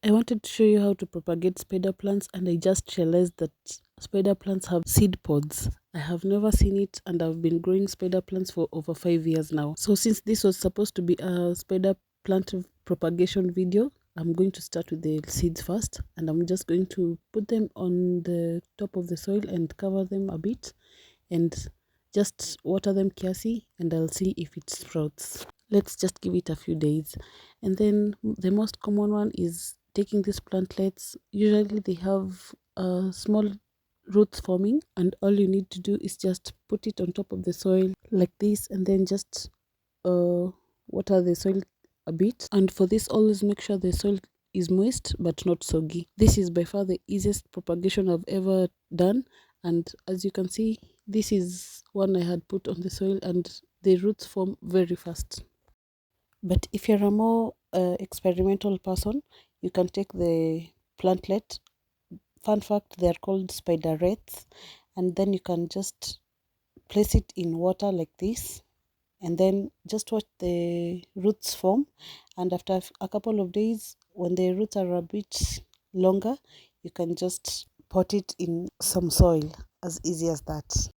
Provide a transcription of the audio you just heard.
I wanted to show you how to propagate spider plants, and I just realized that spider plants have seed pods. I have never seen it, and I've been growing spider plants for over 5 years now. So since this was supposed to be a spider plant propagation video, I'm going to start with the seeds first, and I'm just going to put them on the top of the soil and cover them a bit and just water them kiasi, and I'll see if it sprouts. Let's just give it a few days. And then the most common one is taking these plantlets. Usually they have small roots forming, and all you need to do is just put it on top of the soil like this, and then just uh, water the soil a bit. And for this, always make sure the soil is moist but not soggy. This is by far the easiest propagation I've ever done, and as you can see, this is one I had put on the soil, and the roots form very fast. But if you're a more experimental person, you can take the plantlet. Fun fact, they're called spiderettes, and then you can just place it in water like this, and then just watch the roots form. And after a couple of days, when the roots are a bit longer, you can just pot it in some soil, as easy as that.